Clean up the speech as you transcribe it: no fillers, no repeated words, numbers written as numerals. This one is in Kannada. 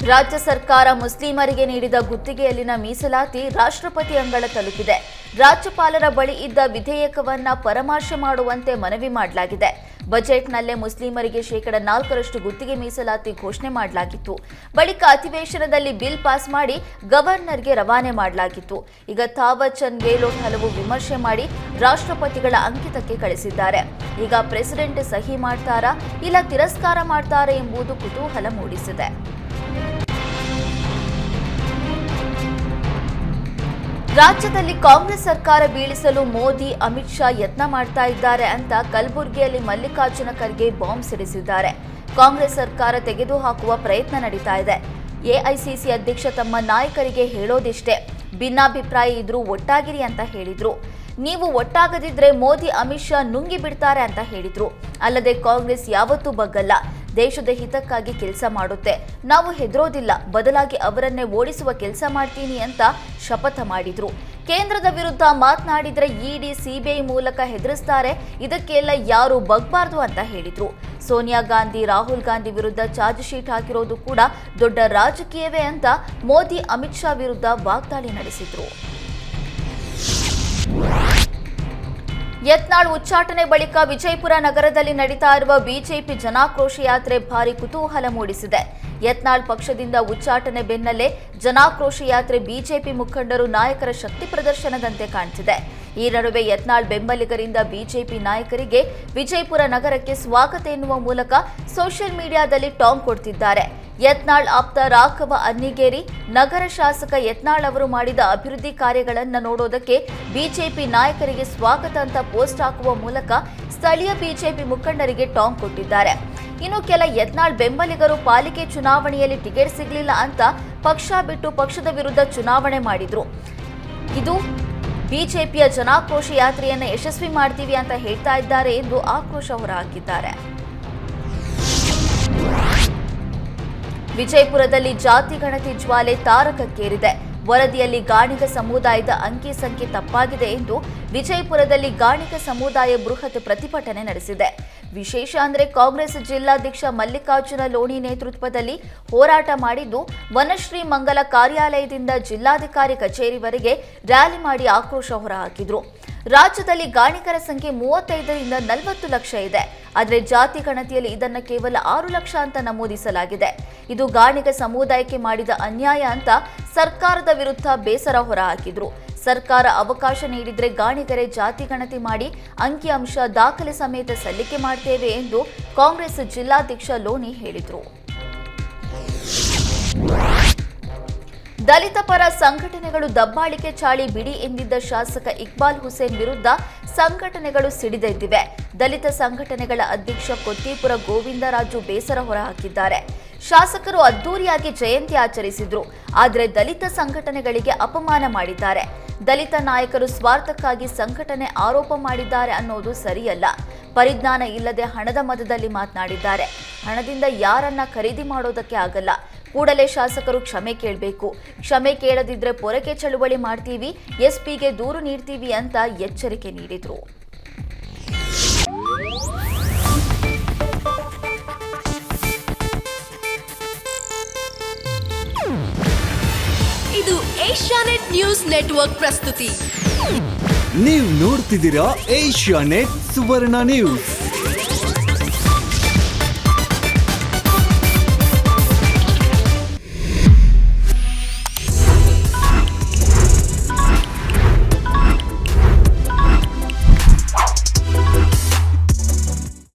ರಾಜ್ಯ ಸರ್ಕಾರ ಮುಸ್ಲಿಮರಿಗೆ ನೀಡಿದ ಗುತ್ತಿಗೆಯಲ್ಲಿನ ಮೀಸಲಾತಿ ರಾಷ್ಟ್ರಪತಿ ಅಂಗಳ ತಲುಪಿದೆ. ರಾಜ್ಯಪಾಲರ ಬಳಿ ಇದ್ದ ವಿಧೇಯಕವನ್ನ ಪರಾಮರ್ಶೆ ಮಾಡುವಂತೆ ಮನವಿ ಮಾಡಲಾಗಿದೆ. ಬಜೆಟ್ನಲ್ಲೇ ಮುಸ್ಲಿಮರಿಗೆ 4% ಗುತ್ತಿಗೆ ಮೀಸಲಾತಿ ಘೋಷಣೆ ಮಾಡಲಾಗಿತ್ತು. ಬಳಿಕ ಅಧಿವೇಶನದಲ್ಲಿ ಬಿಲ್ ಪಾಸ್ ಮಾಡಿ ಗವರ್ನರ್ಗೆ ರವಾನೆ ಮಾಡಲಾಗಿತ್ತು. ಈಗ ಥಾವರ್ ಚಂದ್ ಗೆಹ್ಲೋಟ್ ಹಲವು ವಿಮರ್ಶೆ ಮಾಡಿ ರಾಷ್ಟ್ರಪತಿಗಳ ಅಂಕಿತಕ್ಕೆ ಕಳಿಸಿದ್ದಾರೆ. ಈಗ ಪ್ರೆಸಿಡೆಂಟ್ ಸಹಿ ಮಾಡ್ತಾರಾ ಇಲ್ಲ ತಿರಸ್ಕಾರ ಮಾಡ್ತಾರಾ ಎಂಬುದು ಕುತೂಹಲ ಮೂಡಿಸಿದೆ. ರಾಜ್ಯದಲ್ಲಿ ಕಾಂಗ್ರೆಸ್ ಸರ್ಕಾರ ಬೀಳಿಸಲು ಮೋದಿ, ಅಮಿತ್ ಶಾ ಯತ್ನ ಮಾಡ್ತಾ ಇದ್ದಾರೆ ಅಂತ ಕಲಬುರಗಿಯಲ್ಲಿ ಮಲ್ಲಿಕಾರ್ಜುನ ಖರ್ಗೆ ಬಾಂಬ್ ಸಿಡಿಸಿದ್ದಾರೆ. ಕಾಂಗ್ರೆಸ್ ಸರ್ಕಾರ ತೆಗೆದುಹಾಕುವ ಪ್ರಯತ್ನ ನಡೀತಾ ಇದೆ. ಎಐಸಿಸಿ ಅಧ್ಯಕ್ಷ ತಮ್ಮ ನಾಯಕರಿಗೆ ಹೇಳೋದಿಷ್ಟೇ, ಭಿನ್ನಾಭಿಪ್ರಾಯ ಇದ್ರೂ ಒಟ್ಟಾಗಿರಿ ಅಂತ ಹೇಳಿದ್ರು. ನೀವು ಒಟ್ಟಾಗದಿದ್ರೆ ಮೋದಿ, ಅಮಿತ್ ಶಾ ನುಂಗಿ ಬಿಡ್ತಾರೆ ಅಂತ ಹೇಳಿದ್ರು. ಅಲ್ಲದೆ ಕಾಂಗ್ರೆಸ್ ಯಾವತ್ತೂ ಬಗ್ಗಲ್ಲ, ದೇಶದ ಹಿತಕ್ಕಾಗಿ ಕೆಲಸ ಮಾಡುತ್ತೆ, ನಾವು ಹೆದರೋದಿಲ್ಲ, ಬದಲಾಗಿ ಅವರನ್ನೇ ಓಡಿಸುವ ಕೆಲಸ ಮಾಡ್ತೀನಿ ಅಂತ ಶಪಥ ಮಾಡಿದ್ರು. ಕೇಂದ್ರದ ವಿರುದ್ಧ ಮಾತನಾಡಿದ್ರೆ ಇಡಿ, ಸಿಬಿಐ ಮೂಲಕ ಹೆದರಿಸ್ತಾರೆ, ಇದಕ್ಕೆಲ್ಲ ಯಾರು ಬಗ್ಬಾರ್ದು ಅಂತ ಹೇಳಿದ್ರು. ಸೋನಿಯಾ ಗಾಂಧಿ, ರಾಹುಲ್ ಗಾಂಧಿ ವಿರುದ್ಧ ಚಾರ್ಜ್ ಶೀಟ್ ಹಾಕಿರೋದು ಕೂಡ ದೊಡ್ಡ ರಾಜಕೀಯವೇ ಅಂತ ಮೋದಿ, ಅಮಿತ್ ಶಾ ವಿರುದ್ಧ ವಾಗ್ದಾಳಿ ನಡೆಸಿದ್ರು. ಯತ್ನಾಳ್ ಉಚ್ಚಾಟನೆ ಬಳಿಕ ವಿಜಯಪುರ ನಗರದಲ್ಲಿ ನಡೀತಾ ಇರುವ ಬಿಜೆಪಿ ಜನಾಕ್ರೋಶ ಯಾತ್ರೆ ಭಾರಿ ಕುತೂಹಲ ಮೂಡಿಸಿದೆ. ಯತ್ನಾಳ್ ಪಕ್ಷದಿಂದ ಉಚ್ಚಾಟನೆ ಬೆನ್ನಲ್ಲೇ ಜನಾಕ್ರೋಶ ಯಾತ್ರೆ ಬಿಜೆಪಿ ಮುಖಂಡರು, ನಾಯಕರ ಶಕ್ತಿ ಪ್ರದರ್ಶನದಂತೆ ಕಾಣ್ತಿದೆ. ಈ ನಡುವೆ ಯತ್ನಾಳ್ ಬೆಂಬಲಿಗರಿಂದ ಬಿಜೆಪಿ ನಾಯಕರಿಗೆ ವಿಜಯಪುರ ನಗರಕ್ಕೆ ಸ್ವಾಗತ ಎನ್ನುವ ಮೂಲಕ ಸೋಷಿಯಲ್ ಮೀಡಿಯಾದಲ್ಲಿ ಟಾಂಗ್ ಕೊಡ್ತಿದ್ದಾರೆ. ಯತ್ನಾಳ್ ಆಪ್ತ ರಾಘವ ಅನ್ನಿಗೇರಿ, ನಗರ ಶಾಸಕ ಯತ್ನಾಳ್ ಅವರು ಮಾಡಿದ ಅಭಿವೃದ್ಧಿ ಕಾರ್ಯಗಳನ್ನು ನೋಡೋದಕ್ಕೆ ಬಿಜೆಪಿ ನಾಯಕರಿಗೆ ಸ್ವಾಗತ ಅಂತ ಪೋಸ್ಟ್ ಹಾಕುವ ಮೂಲಕ ಸ್ಥಳೀಯ ಬಿಜೆಪಿ ಮುಖಂಡರಿಗೆ ಟಾಂಗ್ ಕೊಟ್ಟಿದ್ದಾರೆ. ಇನ್ನು ಕೆಲ ಯತ್ನಾಳ್ ಬೆಂಬಲಿಗರು ಪಾಲಿಕೆ ಚುನಾವಣೆಯಲ್ಲಿ ಟಿಕೆಟ್ ಸಿಗಲಿಲ್ಲ ಅಂತ ಪಕ್ಷ ಬಿಟ್ಟು ಪಕ್ಷದ ವಿರುದ್ಧ ಚುನಾವಣೆ ಮಾಡಿದ್ರು. ಇದು ಬಿಜೆಪಿಯ ಜನಾಕ್ರೋಶ ಯಾತ್ರೆಯನ್ನು ಯಶಸ್ವಿ ಮಾಡ್ತೀವಿ ಅಂತ ಹೇಳ್ತಾ ಇದ್ದಾರೆ ಎಂದು ಆಕ್ರೋಶ ಹೊರಹಾಕಿದ್ದಾರೆ. ವಿಜಯಪುರದಲ್ಲಿ ಜಾತಿ ಗಣತಿ ಜ್ವಾಲೆ ತಾರಕಕ್ಕೇರಿದೆ. ವರದಿಯಲ್ಲಿ ಗಾಣಿಗ ಸಮುದಾಯದ ಅಂಕಿ ಸಂಖ್ಯೆ ತಪ್ಪಾಗಿದೆ ಎಂದು ವಿಜಯಪುರದಲ್ಲಿ ಗಾಣಿಗ ಸಮುದಾಯ ಬೃಹತ್ ಪ್ರತಿಭಟನೆ ನಡೆಸಿದೆ. ವಿಶೇಷ ಅಂದರೆ ಕಾಂಗ್ರೆಸ್ ಜಿಲ್ಲಾಧ್ಯಕ್ಷ ಮಲ್ಲಿಕಾರ್ಜುನ ಲೋಣಿ ನೇತೃತ್ವದಲ್ಲಿ ಹೋರಾಟ ಮಾಡಿದ್ದು, ವನಶ್ರೀ ಮಂಗಲ ಕಾರ್ಯಾಲಯದಿಂದ ಜಿಲ್ಲಾಧಿಕಾರಿ ಕಚೇರಿವರೆಗೆ ರ್ಯಾಲಿ ಮಾಡಿ ಆಕ್ರೋಶ ಹೊರಹಾಕಿದ್ರು. ರಾಜ್ಯದಲ್ಲಿ ಗಾಣಿಗರ ಸಂಖ್ಯೆ 35ರಿಂದ 40 ಲಕ್ಷ ಇದೆ. ಆದರೆ ಜಾತಿ ಗಣತಿಯಲ್ಲಿ ಇದನ್ನು ಕೇವಲ 6 ಲಕ್ಷ ಅಂತ ನಮೂದಿಸಲಾಗಿದೆ. ಇದು ಗಾಣಿಗ ಸಮುದಾಯಕ್ಕೆ ಮಾಡಿದ ಅನ್ಯಾಯ ಅಂತ ಸರ್ಕಾರದ ವಿರುದ್ಧ ಬೇಸರ ಹೊರಹಾಕಿದ್ರು. ಸರ್ಕಾರ ಅವಕಾಶ ನೀಡಿದ್ರೆ ಗಾಣಿಗರೇ ಜಾತಿ ಗಣತಿ ಮಾಡಿ ಅಂಕಿಅಂಶ ದಾಖಲೆ ಸಮೇತ ಸಲ್ಲಿಕೆ ಮಾಡ್ತೇವೆ ಎಂದು ಕಾಂಗ್ರೆಸ್ ಜಿಲ್ಲಾಧ್ಯಕ್ಷ ಲೋಣಿ ಹೇಳಿದರು. ದಲಿತ ಪರ ಸಂಘಟನೆಗಳು ದಬ್ಬಾಳಿಕೆ ಚಾಳಿ ಬಿಡಿ ಎಂದಿದ್ದ ಶಾಸಕ ಇಕ್ಬಾಲ್ ಹುಸೇನ್ ವಿರುದ್ಧ ಸಂಘಟನೆಗಳು ಸಿಡಿದೆದ್ದಿವೆ. ದಲಿತ ಸಂಘಟನೆಗಳ ಅಧ್ಯಕ್ಷ ಕೊತ್ತೀಪುರ ಗೋವಿಂದರಾಜು ಬೇಸರ ಹೊರಹಾಕಿದ್ದಾರೆ. ಶಾಸಕರು ಅದ್ದೂರಿಯಾಗಿ ಜಯಂತಿ ಆಚರಿಸಿದ್ರು, ಆದರೆ ದಲಿತ ಸಂಘಟನೆಗಳಿಗೆ ಅಪಮಾನ ಮಾಡಿದ್ದಾರೆ. ದಲಿತ ನಾಯಕರು ಸ್ವಾರ್ಥಕ್ಕಾಗಿ ಸಂಘಟನೆ ಆರೋಪ ಮಾಡಿದ್ದಾರೆ ಅನ್ನೋದು ಸರಿಯಲ್ಲ. ಪರಿಜ್ಞಾನ ಇಲ್ಲದೆ ಹಣದ ಮದದಲ್ಲಿ ಮಾತನಾಡಿದ್ದಾರೆ. ಹಣದಿಂದ ಯಾರನ್ನ ಖರೀದಿ ಮಾಡೋದಕ್ಕೆ ಆಗಲ್ಲ. ಕೂಡಲೇ ಶಾಸಕರು ಕ್ಷಮೆ ಕೇಳಬೇಕು. ಕ್ಷಮೆ ಕೇಳದಿದ್ರೆ ಪೊರಕೆ ಚಳುವಳಿ ಮಾಡ್ತೀವಿ, ಎಸ್ಪಿಗೆ ದೂರು ನೀಡ್ತೀವಿ ಅಂತ ಎಚ್ಚರಿಕೆ ನೀಡಿದ್ರು. ಇದು ಏಷ್ಯಾನೆಟ್ ನ್ಯೂಸ್ ನೆಟ್ವರ್ಕ್ ಪ್ರಸ್ತುತಿ. ನೀವು ನೋಡ್ತಿದ್ದೀರಾ ಏಷ್ಯಾನೆಟ್ ಸುವರ್ಣ ನ್ಯೂಸ್.